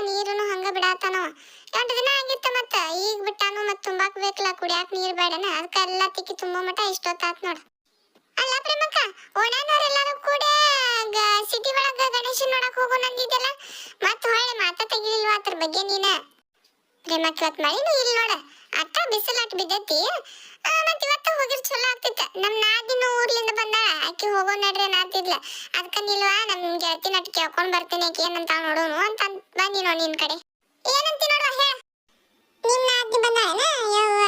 ನೀರನ್ನು ಹಂಗ ಬಿಡಾತಾನವ. 2 ದಿನ ಆಗಿತ್ತ ಮತ್ತ ಈಗ ಬಿಟ್ಟಾನು. ಮತ್ತ ತುಂಬಾಕ್ ಬೇಕಲ್ಲ ಕುಡಿಯಾಕ ನೀರ್ ಬೇಡನ, ಅದಕ್ಕೆಲ್ಲ ತಿಕ್ಕಿ ತುಂಬೋ ಮಟ ಇಷ್ಟೊತ್ತಾತ್ ನೋಡ. ಅಲ್ಲ ಪ್ರೇಮಕ್ಕ, ಓಣ್ಯಾನವ್ರೆಲ್ಲಾರು ಕೂಡ ಸಿಟಿ ಒಳಗ ಗಣೇಶನ್ ನೋಡಕ್ ಹೋಗೋ ನಂದಿದ್ದಲ್ಲ, ಮತ್ತ ಹೊಳ್ಳಿ ಮಾತಾ ತೆಗಿಲಿಲ್ವಾ ಅದ್ರ ಬಗ್ಗೆ ನೀನ? ಪ್ರೇಮಕ್ಕ, ಇವತ್ ಮಳಿನೂ ಇಲ್ಲ ನೋಡ, ಅಟ್ಟ ಬಿಸಿಲು ಅಟ್ ಬಿದ್ದೈತಿ. ಮತ್ತ ಇವತ್ತ ಹೋಗಿರ್ ಚಲೋ ಆಗ್ತಿತ್ತ. ನಮ್ ನಾದಿನ ಊರ್ಲಿಂದ ಬಂದಾಳ, ಆಕಿ ಹೋಗೋ ನಡ್ರಿ ನಾತಿದ್ಲ. ಅದಕ್ಕ ನಿಲ್ವಾ ನಮ್ ಗೆಳತಿನ ಅಟ್ ಕೇಳ್ಕೊಂಡ್ ಬರ್ತೀನಿ, ಆಕಿ ಏನಂತ ನೋಡೋನು ಅಂತ ಬಂದಿ ನೋಡ್ ನಿನ್ ಕಡೆ. ಏನಂತಿ ನೋಡುವ ಹೇಳ. ನಿಮ್ ನಾದಿ ಬಂದಾಳೇನ? ಯವ್ವ,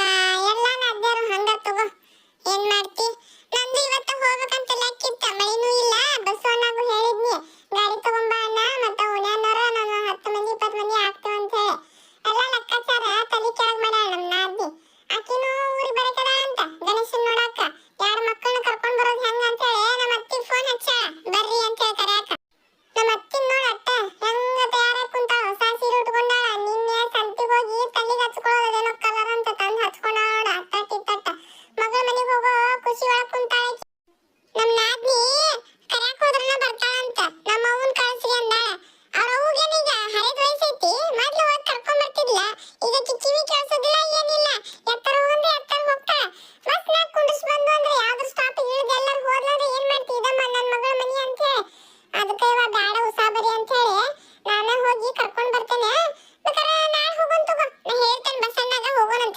ಎಲ್ಲಾ ನಾದ್ಯಾರು ಹಂಗ ತಗೋ, ಏನ್ ಮಾಡ್ತಿ? ನಂದು ಇವತ್ತ ಹೋಗ್ಬೇಕಂತ ಲೆಕ್ಕಿತ್ತ, ಮಳಿನೂ ಇಲ್ಲ. ಬಸವಣ್ಣಗೂ ಹೇಳಿದ್ನಿ ಗಾಡಿ ತಗೊಂಬ ಅಣ್ಣ, ಮತ್ತ ಓಣ್ಯಾನವ್ರ ನಾನು 10 ಮಂದಿ 20 ಮಂದಿ ಆಗ್ತೇವ ಅಂತ ಹೇಳಿ. ಎಲ್ಲ ಲೆಕ್ಕಾಚಾರ ತಲೆ ಕೆಳಗ್ ಮಾಡ್ಯಾಳ ನಮ್ ನಾದಿ. ಆಕಿನೂ ಊರಿಗೆ ಬರಕದ ಅಂತ ಗಣೇಶನ್ ನೋಡಾಕ 2 ಮಕ್ಕಳನ್ನ ಕರ್ಕೊಂಡ್ ಬರೋದು ಹೆಂಗ ಅಂತ ಹೇಳಿ ನಮ್ಮ ಅತ್ತಿ ಫೋನ್ ಹಚ್ಚಾಳ, ಬರ್ರಿ ಅಂತ ಹೇಳಿ ಕರ್ಯಾಕ. ನಮ್ಮ ಅತ್ತಿನ ನೋಡ ಅಟ್ಟ ಹೆಂಗ ತಯಾರಾಗಿ ಕುಂತಾಳ, ಹೊಸ ಸೀರೆ ಉಟ್ಕೊಂಡಾಳ. ನಿನ್ನೆ ಸಂತಿಗೆ ಹೋಗಿ ತಲೆಗೆ ಹಚ್ಕೊಳ್ಳೋದೇನೋ ಕಲರ್ ಅಂತ ತಂದು ಹಚ್ಕೊಂಡಾಳ ನೋಡ, ಅಟ್ಟ ಇಟ್ಟಟ್ಟ. ಮಗಳ ಮನೆಗೆ ಹೋಗೋ ಖುಷಿ ಒಳಗ್ ಕುಂತಾಳ. ನಮ್ ನಾದ್ನಿ ಕರ್ಯಾಕ ಹೋದ್ರನ ಬರ್ತಾಳಂತ, ನಮ್ಮ ಅವ್ವನ್ ಕಳ್ಸಿ ಅಂದಾಳ. ಅವ್ರ ಅವ್ಗೇನೀಗ ಹರಿದ ವಯಸ್ಸೈತಿ, ಮೊದ್ಲು ಹೋಗಿ ಕರ್ಕೊಂಡ್ ಬರ್ತಿದ್ಲ. ಈಗ ಕಿವಿ ಕೇಳಿಸೋದಿಲ್ಲ, ಏನಿಲ್ಲ. ಎತ್ತರ ಹೋಗಂದ್ರೆ ಎತ್ತರ ಹೋಗ್ತಾಳ. ಬಸ್ ನಾಗ ಕುಂಡ್ರಿಸ್ ಬಂದು ಅಂದ್ರೆ ಯಾವ್ದ್ರ ಸ್ಟಾಪ್ ಇಳಿದು ಎಲ್ಲರೂ ಹೋದ್ಲಂದ್ರೆ ಏನ್ ಮಾಡ್ತಿ? ಇದಮ್ಮ ನನ್ನ ಮಗಳ ಮನಿ ಅಂತ ಹೇಳಿ, ಅದಕ್ಕೆ ಇವ ಬ್ಯಾಡ ಉಸಾಬರಿ ಅಂತ ಹೇಳಿ ನಾನೇ ಹೋಗಿ ಕರ್ಕೊಂಡ್ ಬರ್ತೇನೆ. ಬೇಕಾರೆ ನಾಳೆ ಹೋಗೋಣ ತಗೋ, ನಾ ಹೇಳ್ತೇನೆ ಬಸ್ಸನ್ನಾಗ ಹೋಗೋಣಂತ.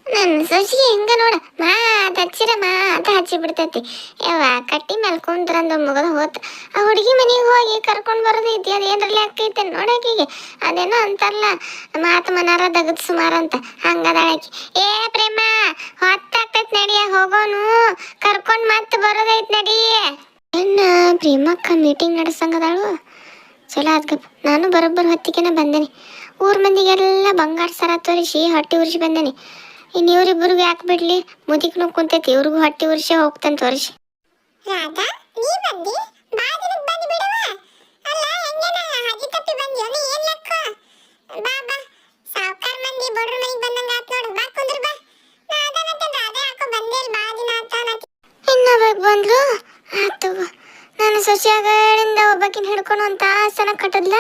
ನನ್ನ ಸೊಸಿಗೆ ಹಿಂಗ ನೋಡ, ಮಾತ ಹಚ್ಚಿರ ಮಾತ ಹಚ್ಚಿ ಬಿಡ್ತೈತಿ. ಯವ್ವ, ಕಟ್ಟಿ ಮೇಲೆ ಕುಂದ್ರಂದು ಮುಗದ ಹೋತ. ಆ ಹುಡುಗಿ ಮನೆಗೆ ಹೋಗಿ ಕರ್ಕೊಂಡ್ ಬರೋದೈತಿ, ಅದೇನ್ರಲ್ಲಿ ಆಗ್ತೈತೆ ನೋಡಾಕಿಗೆ. ಅದೇನೋ ಅಂತಾರಲ್ಲ, ಮಾತು ಮನಾರ ದಗದ್ ಸುಮಾರು ಅಂತ, ಹಂಗದಾಳಕಿ. ಏ ಪ್ರೇಮ, ಹೊತ್ತಾಗ್ತೈತ್ ನಡಿಯ, ಹೋಗೋನು, ಕರ್ಕೊಂಡ್ ಮತ್ತೆ ಬರೋದೈತ್ ನಡಿ. ಏನ ಪ್ರೇಮಕ್ಕ ಮೀಟಿಂಗ್ ನಡೆಸಂಗದಾಳು? ಚಲೋ ಆದ್ಗಪ್ಪ. ನಾನು ಬರೋಬ್ಬರ ಹೊತ್ತಿಗೆನ ಬಂದೇನೆ. ಊರ್ ಮಂದಿಗೆಲ್ಲ ಬಂಗಾರ ಸರ ತೋರಿಸಿ ಹೊಟ್ಟೆ ಉರಿಸಿ ಬಂದೇನೆ. ಇನ್ನು ಇವ್ರಿಬ್ಬರಿಗೂ ಯಾಕೆ ಬಿಡ್ಲಿ, ಮುದಿಕ್ನು ಕುಂತೈತಿ, ಇವ್ರಿಗೂ ಹೊಟ್ಟೆ ಉರಿಸಿ ಹೋಗ್ತಾನೆ ತೋರಿಸಿ. ರಾಧಾ, ನೀ ಬಂದಿ? ಬಾ ದಿನಕ್ಕೆ ಬಂದು ಬಿಡವ. ಅಲ್ಲ, ಹೆಂಗೇನ ಹಾಗೆ ತಪ್ಪಿ ಬಂದ್ಯೋ ನೀ? ಏನ್ ಲೆಕ್ಕ? ಬಾ ಬಾ, ಸಾವ್ಕಾರ್ ಮಂದಿ ಬಡ್ರ ಮನೆಗೆ ಬಂದಂಗ ಆತ್ ನೋಡು. ಬಾ ಕುಂದ್ರ ಬಾ. ರಾಧಾ ಯಾಕೋ ಬಂದೇ ಇಲ್ಲ, ಬಾ ದಿನ ಆತ. ಇನ್ನೊಬ್ಬಾಗ ಬಂದ್ಲು, ಆತು. ನಾನು ಸೊಸೆಯಾಗಳಿಂದ ಒಬ್ಬಾಕಿನ ಹಿಡ್ಕೊಂಡು ಅಂತ ಆಸನ ಕಟ್ಟದ್ಲ,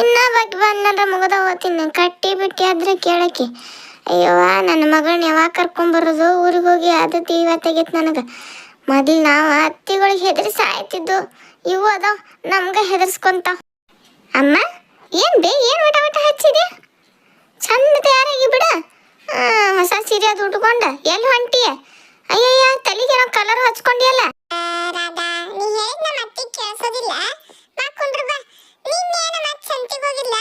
ಇನ್ನೊಬ್ಬಾಕಿ ಬಂದ್ರ ಮುಗದ ಹೋಗ್ತೀನಿ. ಕಟ್ಟಿ ಬಿಟ್ಟಿ ಆದ್ರೆ ಕೇಳಕ್ಕೆ. ಅಯ್ಯವ್ವ, ನನ್ನ ಮಗಳನ್ನ ಯಾವಾಗ ಕರ್ಕೊಂಬರೋದು? ಊರಿಗೆ ಹೋಗಿ ಅದು ಇವತ್ತಾಗೈತೆ ನನಗೆ. ಮೊದಲು ನಾವು ಅತ್ತಿಗಳಿಗೆ ಹೆದರಿ ಸಾಯ್ತಿದ್ದು, ಇವು ಅದಾವ ನಮ್ಗೆ ಹೆದರ್ಸ್ಕೊಂತಾವ. ಅಮ್ಮ, ಏನು ಬೇ, ಏನು ಊಟ ಊಟ ಹಚ್ಚಿದೆ? ಚಂದ ತಯಾರಾಗಿ ಬಿಡ. ಹೊಸ ಸೀರೆ ಅದು ಉಟ್ಕೊಂಡ ಎಲ್ಲಿ ಹೊಂಟಿಯ? ಅಯ್ಯಯ್ಯ, ತಲೆಗೇನೋ ಕಲರ್ ಹಚ್ಕೊಂಡಿಯಲ್ಲ. ರಾಧಾ, ನೀ ಹೇಳಿದ್ ನಮ್ಮ ಅತ್ತಿಗೆ ಕೇಳಿಸೋದಿಲ್ಲ. ಬಾ ಕುಂಡ್ರು ಬಾ. ನಿನ್ನೇನು ಮತ್ತೆ ಸಂತಿಗೆ ಹೋಗಿಲ್ಲ,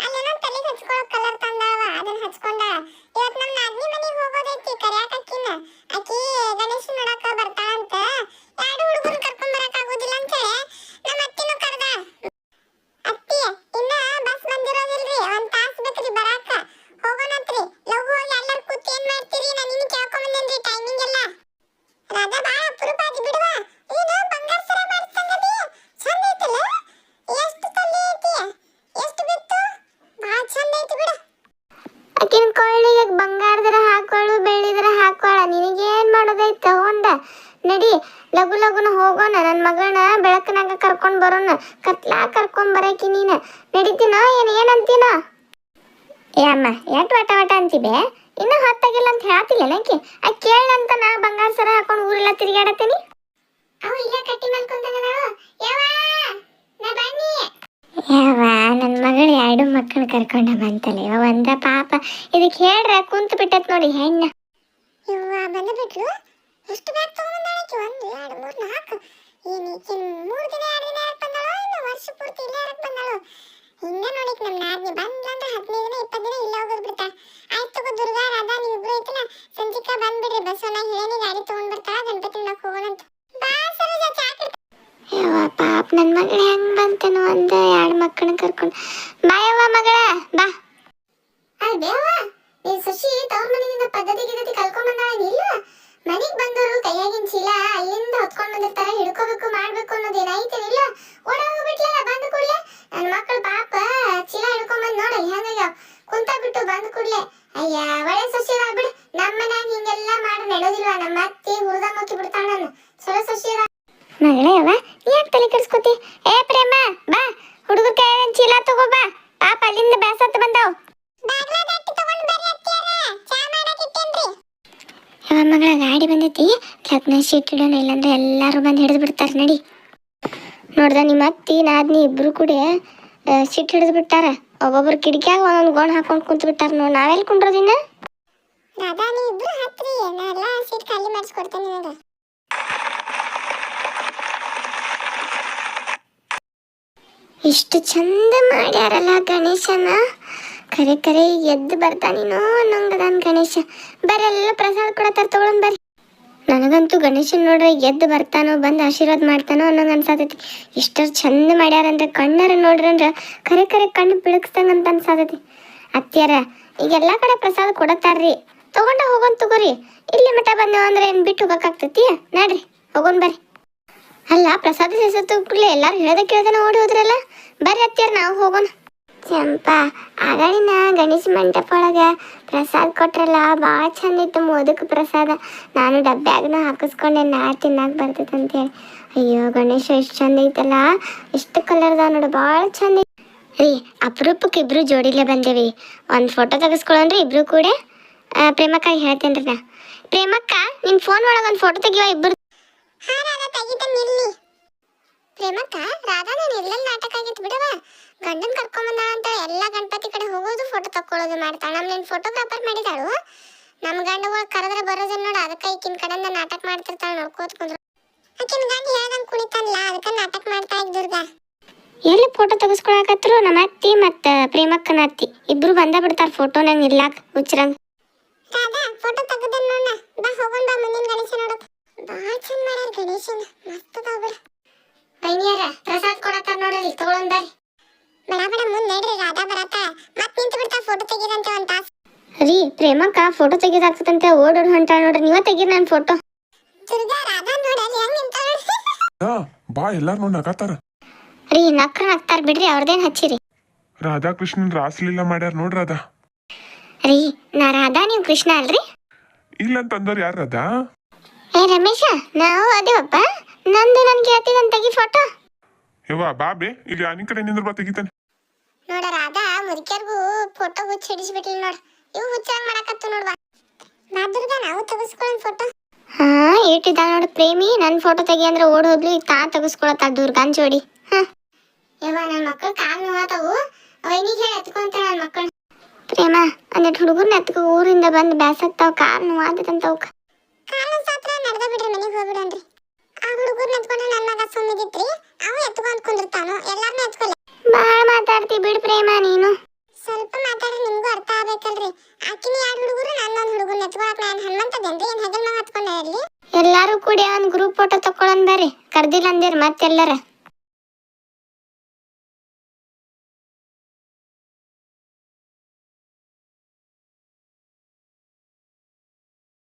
ಅಲ್ಲೇನೋ ತಲೆಗೆ ಹಚ್ಕೊಳ್ಳೋ ಕಲರ್ ತಂದಾವ, ಅದನ್ನ ಹಚ್ಕೊಂಡಾಳ. ಇವತ್ತು ನಮ್ಮ ನಾದ್ನಿ ಮನೆಗೆ ಹೋಗೋದೈತಿ, ಕರ್ಯಾಕ ಅಕ್ಕಿನ. ಆಕಿ ಗಣೇಶನ್ ನೋಡಾಕ ಬರ್ತಾಳಂತ. 2 ಹುಡುಗರು ಕರ್ಕೊಂಡ್ ಬರಕ್ ಆಗೋದಿಲ್ಲ ಅಂತ ಹೇಳಿ ನಮ್ಮ ಅತ್ತಿನೂ ಕರ್ದಾಳ. ಅತ್ತಿ, ಇನ್ನ ಬಸ್ ಬಂದಿರೋದಿಲ್ರಿ, 1 ತಾಸು ಬೇಕ್ರಿ ಬರಾಕ. ಹೋಗೋಣಂತ್ರಿ, ಲಘು ಹೋಗಿ ಎಲ್ಲರೂ ಕೂತ್ ಏನ್ ಮಾಡ್ತೀರಿ? ನಾನು ನಿನ್ನ ಕೇಳ್ಕೊಂಡ್ ಬಂದೇನ್ರಿ ಟೈಮಿಂಗ್ ಎಲ್ಲ. ರಾಧಾ, ಬಾಳ ಅಪರೂಪ ಆಗಿ ಬಿಡುವ. ಏನು ಬಂಗಾರ ಸರ ಮಾಡ್ತಂಗದಿ? ಚಂದ ಐತಲ್ಲ? ಎಷ್ಟು ತಲೆ ಐತಿ? ಎಷ್ಟು ಬಿತ್ತು? ಬಾಳ ಚಂದ ಐತಿ ಬಿಡು. ಆಕಿನ ಕೊಳ್ಳಿಗೆ ಬಂಗಾರದರ ಹಾಕೊಳ್ಳು, ಬೆಳ್ಳಿದರ ಹಾಕೊಳ್ಳ. ನಿನಗೇನ್ ಮಾಡೋದೈತ? ತಗೊಂಡ ನಡಿ, ಲಘು ಲಘುನ ಹೋಗೋಣ. ನನ್ನ ಮಗಳನ್ನ ಬೆಳಕಿನಾಗ ಕರ್ಕೊಂಡ್ ಬರೋಣ. ಕತ್ಲಾ ಕರ್ಕೊಂಡ್ ಬರಕಿ ನೀನ ನಡಿತೀನೋ ಏನಂತೀನೋ? ಏ ಅಮ್ಮ, ಎಷ್ಟು ವಟ ವಟ ಅಂತಿಬೆ? ಇನ್ನೂ ಹೊತ್ತಾಗಿಲ್ಲ ಅಂತ ಹೇಳ್ತಿಲ್ಲ ನಕಿ. ಆ ಕೇಳಂತ ನಾ ಬಂಗಾರ ಸರ ಹಾಕೊಂಡು ಊರೆಲ್ಲ ತಿರುಗಾಡತ್ತೀನಿ. ಅವು ಇಲ್ಲೇ ಕಟ್ಟಿ ಮಲ್ಕೊಂಡಾಳು. ಯವ್ವ, ನಾ ಬನ್ನಿ. ಯವ್ವ, ನನ್ನ ಮಗಳು 2 ಮಕ್ಕಳು ಕರ್ಕೊಂಡ ಬಂತಲ್ಲ. ಇವ ಒಂದ ಪಾಪ, ಇದಕ್ಕೆ ಹೇಳ್ರ ಕುಂತು ಬಿಟ್ಟತ್ ನೋಡಿ ಹೆಣ್ಣ. ಯವ್ವ, ಬಂದು ಬಿಟ್ಲು. ಎಷ್ಟು ಬ್ಯಾಗ್ ತಗೊಂಡ್ಬಂದಾಳಕಿ? 1 2 3 4. ಏನೀಕಿನ್ 3 ದಿನ 2 ದಿನ ಯಾಕೆ ಬಂದಾಳೋ? ಇನ್ನು ವರ್ಷ ಪೂರ್ತಿ ಇಲ್ಲೇ ಯಾಕೆ ಬಂದಾಳೋ? ಹಿಂಗ ನೋಡಿಕ್ ನಮ್ಮ ನಾದ್ನಿ ಬಂದ್ಲಂದ್ರೆ 15 ದಿನ 20 ದಿನ ಇಲ್ಲ ಹೋಗೋದು ಬಿಡ್ತಾ. ಆಯ್ತು ತಗೋ ದುರ್ಗಾ, ರಾಧಾ, ನೀವಿಬ್ರು ಐತಲ್ಲ, ಸಂಜಿಕಾ ಬಂದ್ಬಿಡ್ರಿ. ಬಸವಣ್ಣ ಹೇಳಿ ಗಾಡಿ ತಗೊಂಡ್ ಬರ್ತಾಳ, ಗಣಪತಿ ನೋಡಕ್ ಹೋಗೋಣಂತ. ಬಾ ಸರೋಜ, ಚಾಕ್. ಯವ್ವ, ಪಾಪ ನನ್ನ ಮಗಳು ಹೆಂಗ್ ಬಂತೇನೋ, 1 2 ಮಕ್ಕಳನ್ನ ಕರ್ಕೊಂಡು. ಬಾ ಯವ್ವ ಮಗಳ, ಬಾ. ಅಲ್ಬೇವ್ವ, ನೀನ್ ಸೊಸಿ ತವ್ರ ಮನೆಯಿಂದ ಪದ್ಧತಿ ಗಿದ್ಧತಿ ಕಲ್ಕೊಂಡ್ ಬಂದಾಳ ಇಲ್ಲ? ಮನೆಗ್ ಬಂದವರು ಕೈಯಾಗಿನ ಚೀಲ ಅಲ್ಲಿಂದ ಹೊತ್ಕೊಂಡ್ ಬಂದಿರ್ತಾರ, ಹಿಡ್ಕೋಬೇಕು ಮಾಡ್ಬೇಕು ಅನ್ನೋದೇನಾಯ್ತು ಇಲ್ಲ? ಓಡ ಹೋಗ್ಬಿಟ್ಲಲ್ಲ ಬಂದ ಕೂಡ್ಲೆ. ನನ್ನ ಮಕ್ಕಳು ಪಾಪ ಚೀಲ ಹಿಡ್ಕೊಂಡ್ ಬಂದ್ ನೋಡಲ್ಲಿ ಹೆಂಗಾಗ್ಯಾವ, ಕುಂತ ಬಿಟ್ಟು ಬಂದ ಕೂಡ್ಲೆ. ಅಯ್ಯ, ಒಳ್ಳೆ ಸೊಸಿ ಅದ ಬಿಡು. ನಮ್ಮ ಮನ್ಯಾಗ ಹಿಂಗೆಲ್ಲ ಮಾಡಿ ನಡೆಯೋದಿಲ್ವಾ? ನಮ್ಮ ಅತ್ತಿ ಹುರಿದ ಮುಕ್ಕಿ ಬಿಡ್ತಾಳ. ನಾನು ಚಲೋ ಸೊಸಿ ಅದ. ಮಗಳೇ, ಅವ ಯಾಕೆ ತಲೆ ಕೆಡಿಸ್ಕೊತಿ? ಏ ಪ್ರೇಮ, ಬಾ, ಹುಡುಗರ ಕೈಯಾಗ ಚೀಲ ತಗೋ ಬಾ. ಪಾಪ ಅಲ್ಲಿಂದ ಬ್ಯಾಸತ್ ಬಂದಾವ್. ಬಾಗ್ಲಾದಟ್ಟಿ ತಗೊಂಡ್ ಬರ್ರಿ ಅತ್ತಿಯಾರ, ಚಾ ಮಾಡಕ್ ಇಟ್ಟೇನ್ರಿ. ಯಾವ ಮಗಳ ಗಾಡಿ ಬಂದೈತಿ, ಲಗ್ನ ಶೀಟ್ ಇಡೋಣ, ಇಲ್ಲಾಂದ್ರೆ ಎಲ್ಲಾರು ಬಂದು ಹಿಡಿದು ಬಿಡ್ತಾರ. ನಡಿ. ನೋಡ್ದ ನಿಮ್ಮ ಅತ್ತಿ ನಾದ್ನಿ ಇಬ್ರು ಕೂಡ ಶೀಟ್ ಹಿಡಿದು ಬಿಟ್ಟಾರ. ಒಬ್ಬೊಬ್ರು ಕಿಟಕಿಯಾಗ ಒಂದೊಂದು ಗೋಣ ಹಾಕೊಂಡು ಕುಂತು ಬಿಟ್ಟಾರ. ನೋಡಿ ನಾವೆಲ್ಲಿ ಕುಂಡ್ರೋದಿನ್ನ. ರಾಧಾ ನೀ ಇಬ್ರು ಹತ್ರಿ, ನಾ ಎಲ್ಲ ಸೀಟ್ ಖಾಲಿ ಮಾಡಿಸ್ಕೊಡ್ತೇನೆ ನಿನಗೆ. ಇಷ್ಟು ಚಂದ ಮಾಡ್ಯಾರಲ್ಲ ಗಣೇಶನ. ಕರೆ ಕರೆ ಎದ್ದು ಬರ್ತಾನೇನೋ ಅನ್ನಂಗದಾನ ಗಣೇಶ. ಬರೆಲ್ಲ ಪ್ರಸಾದ ಕೊಡತ್ತಾರ, ತಗೊಳನ್ ಬರ್ರಿ. ನನಗಂತೂ ಗಣೇಶನ್ ನೋಡ್ರೆ ಎದ್ದು ಬರ್ತಾನೋ ಬಂದು ಆಶೀರ್ವಾದ ಮಾಡ್ತಾನೋ ಅನ್ನೋಂಗೆ ಅನ್ಸಾತೈತಿ. ಇಷ್ಟು ಚಂದ ಮಾಡ್ಯಾರಂದ್ರೆ ಕಣ್ಣಾರ ನೋಡ್ರಂದ್ರೆ ಕರೆ ಕರೆ ಕಣ್ಣು ಬಿಳಕ್ಸ್ದಂಗೆ ಅಂತ ಅನ್ಸಾತೈತಿ. ಅತ್ಯಾರ ಈಗೆಲ್ಲ ಕಡೆ ಪ್ರಸಾದ ಕೊಡತ್ತಾರ್ರಿ, ತಗೊಂಡ ಹೋಗೋನ್ ತಗೋರಿ. ಇಲ್ಲಿ ಮಠ ಬಂದೇವ ಅಂದ್ರೆ ಏನು ಬಿಟ್ಟು ಹೋಗಕ್ಕಾಗ್ತೈತಿ? ನಡ್ರಿ ಹೋಗೋನ್ ಬರ್ರಿ. ಅಲ್ಲ ಪ್ರಸಾದ ಸೇಸತ್ತು ಕೂಡಲೇ ಎಲ್ಲಾರು ಹೇಳ್ದ ಕೇಳ್ದಾನ ಓಡಿ ಹೋದ್ರಲ್ಲ. ಬರ್ರಿ ಅತ್ಯಾರ ನಾವು ಹೋಗೋಣ. ಚಂಪಾ ಆಗಳಿನ ಗಣೇಶ ಮಂಟಪ ಒಳಗೆ ಪ್ರಸಾದ ಕೊಟ್ರಲ್ಲ, ಭಾಳ ಚಂದ ಇತ್ತು ಮೋದಕ ಪ್ರಸಾದ. ನಾನು ಡಬ್ಬ್ಯಾಗನೂ ಹಾಕಿಸ್ಕೊಂಡೆ, ನಾಳೆ ತಿನ್ನಾಕ ಬರ್ತೈತೆ ಅಂತೇಳಿ. ಅಯ್ಯೋ ಗಣೇಶ ಎಷ್ಟು ಚಂದ ಐತಲ್ಲ, ಎಷ್ಟು ಕಲರ್ದ ನೋಡು, ಭಾಳ ಚಂದ ಐತಿ ರೀ. ಅಪರೂಪಕ್ಕೆ ಇಬ್ರು ಜೋಡಿಲೇ ಬಂದೇವಿ. ಒಂದು ಫೋಟೋ ತೆಗೆಸ್ಕೊಳ್ಳೋಣ್ರಿ ಇಬ್ರು ಕೂಡ. ಪ್ರೇಮಕ್ಕಾಗಿ ಹೇಳ್ತೇನ್ರಿ ನಾ. ಪ್ರೇಮಕ್ಕ ನಿನ್ನ ಫೋನ್ ಒಳಗೆ ಒಂದು ಫೋಟೋ ತೆಗಿವ ಇಬ್ಬರು. ಹಾಂ ರಾಧಾ ತೆಗಿತೇನೆ ನಿಲ್ಲಿ. ಪ್ರೇಮಕ್ಕ ರಾಧಾ ನಾನು ಎಲ್ಲೆಲ್ಲಿ ನಾಟಕ ಆಗಿತ್ತು ಬಿಡವ. ಗಂಡನ್ ಕರ್ಕೊಂಬಂದಾಳ ಅಂತ ಎಲ್ಲ ಗಣಪತಿ ಕಡೆ ಹೋಗೋದು ಫೋಟೋ ತಕ್ಕೊಳ್ಳೋದು ಮಾಡ್ತಾಳ. ನಮ್ಮ ಫೋಟೋಗ್ರಾಫರ್ ಮಾಡಿದಾಳು. ನಮ್ಮ ಗಂಡಗಳು ಕರೆದ್ರೆ ಬರೋದನ್ನ ನೋಡಿ, ಅದಕ್ಕೆ ಈಕಿನ ಕಡೆಯಿಂದ ನಾಟಕ ಮಾಡ್ತಿರ್ತಾಳೆ. ನೋಡ್ಕೋತ ಕುಂದ್ರು. ಆಕಿನ ಗಂಡ ಹೇಳ್ದಂಗೆ ಕುಣಿತಾನಲ್ಲ, ಅದಕ್ಕೆ ನಾಟಕ ಮಾಡ್ತಾ ಇದ್ದುರ್ಗ. ಎಲ್ಲಿ ಫೋಟೋ ತೆಗೆಸ್ಕೊಳಕತ್ರು ನಮ್ಮ ಅತ್ತಿ ಮತ್ತು ಪ್ರೇಮಕ್ಕನ ಅತ್ತಿ ಇಬ್ರು ಬಂದ ಬಿಡ್ತಾರ ಫೋಟೋ ನಂಗೆ ಇರ್ಲಾಕ ಹುಚ್ಚರಂಗ. ರಾಧಾ ಫೋಟೋ ತೆಗೆದ ನೋಡ, ಬಾ ಹೋಗೋಣ, ಬಾ ಮುಂದಿನ ಗಣೇಶ ನೋಡಕ್. ಭಾಳ ಚಂದ ಮಾಡ್ಯಾರ ಗಣೇಶನ, ಮಸ್ತ್ ಅದಾವ ಬಿಡ. ಬೈನಿಯರ ಪ್ರಸಾದ ಕೊಡತ್ತಾರ ನೋಡ್ರಿ, ತಗೊಳನ್ ಬರ್ರಿ. ಬಡ ಬಡ ಮುಂದೆ ನಡ್ರಿ, ರಾಧಾ ಬರತ್ತ ಮತ್ತೆ ನಿಂತು ಬಿಡ್ತಾ ಫೋಟೋ ತೆಗೀರಂತೆ ಒಂದು ತಾಸು. ರೀ ಪ್ರೇಮಕ್ಕ ಫೋಟೋ ತೆಗಿದಾಗ್ತದಂತೆ ಓಡೋಡ್ ಹೊಂಟಾಳ ನೋಡ್ರಿ, ನೀವ ತೆಗೀರಿ ನನ್ನ ಫೋಟೋ. ದುರ್ಗಾ ರಾಧಾ ನೋಡ್ರಿ ಹೆಂಗ್ ನಿಂತಾಳ. ಬಾ ಎಲ್ಲಾರು ನೋಡಿ ನಗಾತಾರ ರೀ. ನಕ್ರ ನಗ್ತಾರ ಬಿಡ್ರಿ, ಅವ್ರದೇನ್ ಹಚ್ಚಿರಿ. ರಾಧಾಕೃಷ್ಣನ್ ರಾಸಲೀಲಾ ಮಾಡ್ಯಾರ ನೋಡ್ರಿ ರಾಧಾ. ರೀ ನಾ ರಾಧಾ, ನೀವು ಕೃಷ್ಣ ಅಲ್ರಿ? ಇಲ್ಲ ಅಂತಂದವ್ರು ಯಾರು ರಾಧಾ? ಏ ರಮೇಶ, ನಾವು ಅದೇವಪ್ಪ. ನಂದು ನನ್ಗೆ ಹೇಳ್ತಿದ್ದಂತ ತೆಗಿ ಫೋಟೋ. ಯವ್ವ ಬಾಬೆ, ಇಲ್ಲಿ ಆನಿ ಕಡೆ ನಿಂದ್ರ ಬಾ ತೆಗಿತಾನೆ. ನೋಡ ರಾಧಾ ಮುದುಕ್ಯಾರ್ಗೂ ಫೋಟೋ ಹುಚ್ಚ ಹಿಡಿಸ್ಬಿಟ್ಲಿ ನೋಡ. ಇವು ಹುಚ್ಚಾಗ ಮಾಡಕತ್ತು ನೋಡ್ವಾ. ಬಾ ದುರ್ಗಾ ನಾವು ತೆಗಿಸ್ಕೊಳ್ಳೋಣ ಫೋಟೋ. ಹಾ ಇಟ್ಟಿದ್ದ ನೋಡು ಪ್ರೇಮಿ, ನನ್ನ ಫೋಟೋ ತೆಗಿ ಅಂದ್ರೆ ಓಡ್ ಹೋದ್ಲು. ಈಗ ತಾ ತೆಗಿಸ್ಕೊಳತ್ತ ದುರ್ಗಾನ್ ಜೋಡಿ. ಯವ್ವ ನನ್ನ ಮಕ್ಕಳು ಕಾಲು ನೋವಾತವು, ಅವನಿಗೆ ಹೇಳಿ ಎತ್ಕೊಂತಾಳ ನನ್ನ ಮಕ್ಕಳು. ಪ್ರೇಮ ಒಂದೆಟ್ಟು ಹುಡುಗರ್ನ ಎತ್ಕೊ, ಊರಿಂದ ಬಂದು ಬ್ಯಾಸತ್ತಾವ, ಕಾಲು ನೋವಾದತ್ತಂತವ್ಕ. ಕಾಲು ಸಾತ್ರ ನಡೆದ ಬಿಡ್ರಿ, ಮನೆಗೆ ಹೋಗ್ಬಿಡನ್ರಿ. ಆ ಹುಡುಗರ್ನ ಎತ್ಕೊಂಡ್ರೆ ನನ್ನ ಮಗ ಸುಮ್ಮಿದಿತ್ರಿ, ಅವ ಎತ್ಕೊಂಡ್ ಕುಂದಿರ್ತಾನು, ಎಲ್ಲಾರನ್ನೂ ಎತ್ಕೊಲ್ಲ. ಭಾಳ ಮಾತಾಡ್ತಿ ಬಿಡ್ ಪ್ರೇಮ ನೀನು. ಸ್ವಲ್ಪ ಮಾತಾಡ್ರಿ, ನಿಮ್ಗೂ ಅರ್ಥ ಆಗ್ಬೇಕಲ್ರಿ. ಆಕಿನ ಎರಡು ಹುಡುಗರು, ನನ್ನೊಂದು ಹುಡುಗನ ಎತ್ಕೊಳಕ್ ನಾನು ಹನುಮಂತದೇನ್ರಿ, ಏನ್ ಹೆಗಲ್ ಮಗ ಹತ್ಕೊಂಡ ಇರ್ಲಿ. ಎಲ್ಲಾರು ಕೂಡಿ ಒಂದು ಗ್ರೂಪ್ ಫೋಟೋ ತಕ್ಕೊಳ್ಳೋಣ ಬರ್ರಿ. ಕರ್ದಿಲ್ಲ ಅಂದಿರ್ ಮತ್ತೆಲ್ಲರ.